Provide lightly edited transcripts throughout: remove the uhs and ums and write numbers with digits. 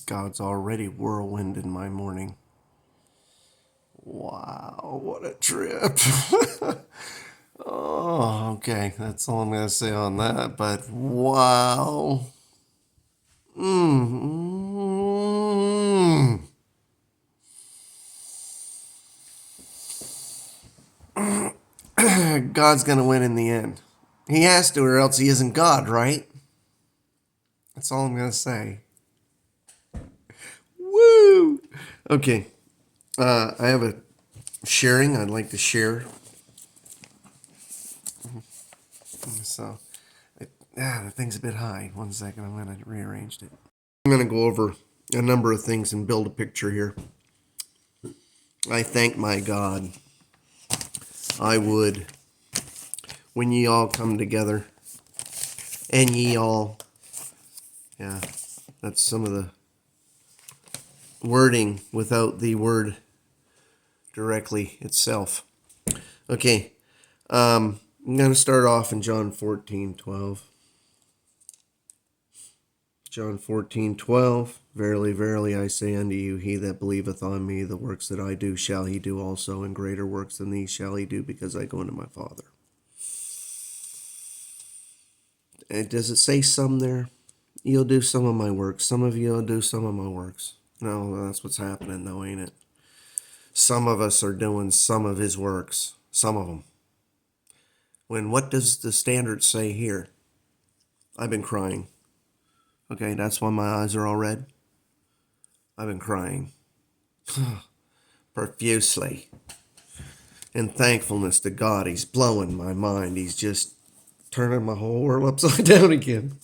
God's already whirlwind in my morning. Wow, what a trip. Oh, okay. That's all I'm going to say on that. But wow. Mm. God's going to win in the end. He has to, or else he isn't God, right? That's all I'm going to say. Woo! Okay. I have a sharing I'd like to share. So, the thing's a bit high. 1 second, I'm going to rearrange it. I'm going to go over a number of things and build a picture here. I thank my God. I would, when ye all come together, and ye all, that's some of the wording without the word directly itself. Okay, I'm going to start off in John 14:12. John 14:12. Verily, verily, I say unto you, he that believeth on me, the works that I do shall he do also, and greater works than these shall he do, because I go unto my Father. And does it say some there? You'll do some of my works. Some of you will do some of my works. No, that's what's happening though, ain't it? Some of us are doing some of his works. Some of them. When what does the standard say here? I've been crying. Okay, that's why my eyes are all red. I've been crying. Profusely. In thankfulness to God, he's blowing my mind. He's just turning my whole world upside down again.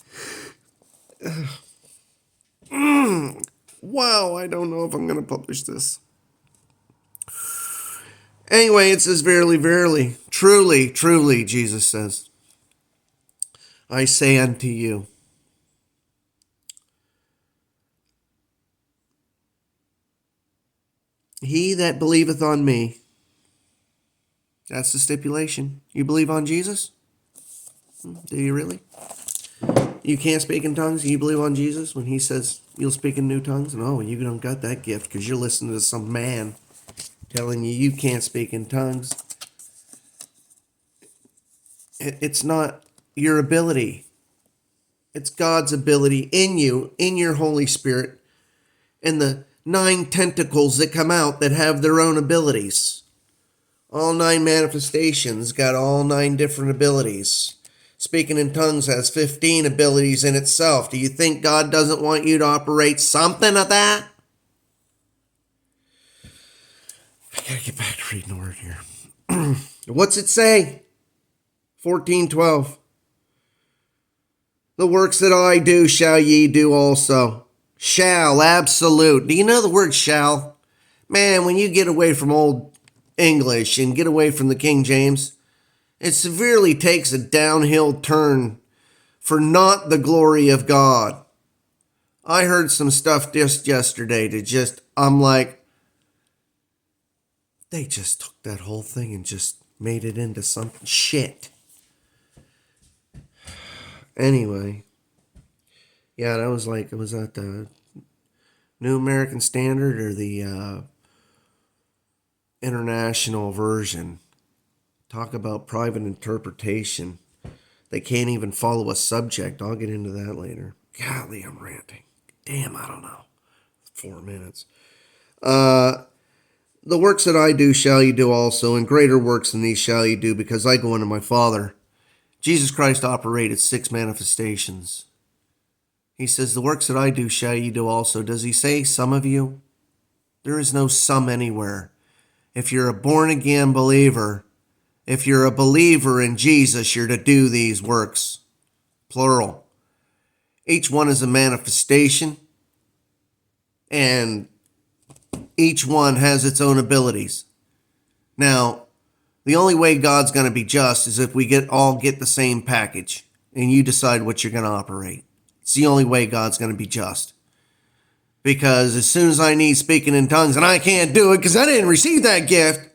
Wow, I don't know if I'm going to publish this. Anyway, it says, verily, verily, truly, truly, Jesus says, I say unto you, he that believeth on me, that's the stipulation. You believe on Jesus? Do you really? You can't speak in tongues? You believe on Jesus when he says you'll speak in new tongues? No, you don't got that gift because you're listening to some man telling you can't speak in tongues. It's not your ability. It's God's ability in you, in your Holy Spirit, and the 9 tentacles that come out that have their own abilities. All 9 manifestations got all 9 different abilities. Speaking in tongues has 15 abilities in itself. Do you think God doesn't want you to operate something of that? I gotta get back to reading the word here. What's it say? 14:12. The works that I do shall ye do also. Shall, absolute. Do you know the word shall? Man, when you get away from old English and get away from the King James, it severely takes a downhill turn for not the glory of God. I heard some stuff just yesterday I'm like, they just took that whole thing and just made it into something shit. Anyway, yeah, that was like, was that the New American Standard or the International Version? Talk about private interpretation. They can't even follow a subject. I'll get into that later. Golly, I'm ranting. Damn, I don't know. 4 minutes. The works that I do shall you do also, and greater works than these shall you do, because I go unto my Father. Jesus Christ operated 6 manifestations. He says, the works that I do shall you do also. Does he say some of you? There is no some anywhere. If you're a born-again believer, if you're a believer in Jesus, you're to do these works. Plural. Each one is a manifestation, and each one has its own abilities. Now, the only way God's going to be just is if we all get the same package, and you decide what you're going to operate. It's the only way God's going to be just. Because as soon as I need speaking in tongues, and I can't do it because I didn't receive that gift,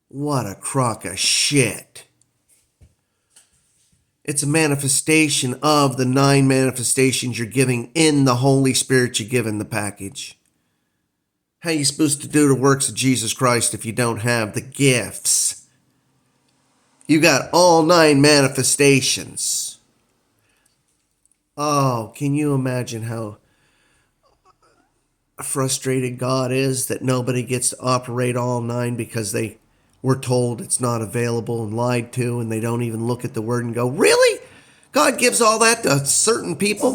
what a crock of shit. It's a manifestation of the 9 manifestations you're giving in the Holy Spirit you give in the package. How are you supposed to do the works of Jesus Christ if you don't have the gifts? You got all 9 manifestations. Oh, can you imagine how frustrated God is that nobody gets to operate all 9 because they were told it's not available and lied to, and they don't even look at the word and go, really? God gives all that to certain people?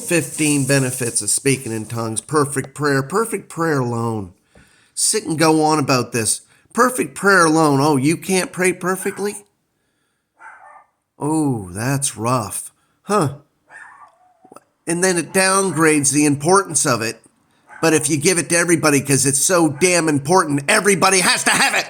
15 benefits of speaking in tongues. Perfect prayer alone. Sit and go on about this. Perfect prayer alone. Oh, you can't pray perfectly? Oh, that's rough. Huh. And then it downgrades the importance of it. But if you give it to everybody because it's so damn important, everybody has to have it.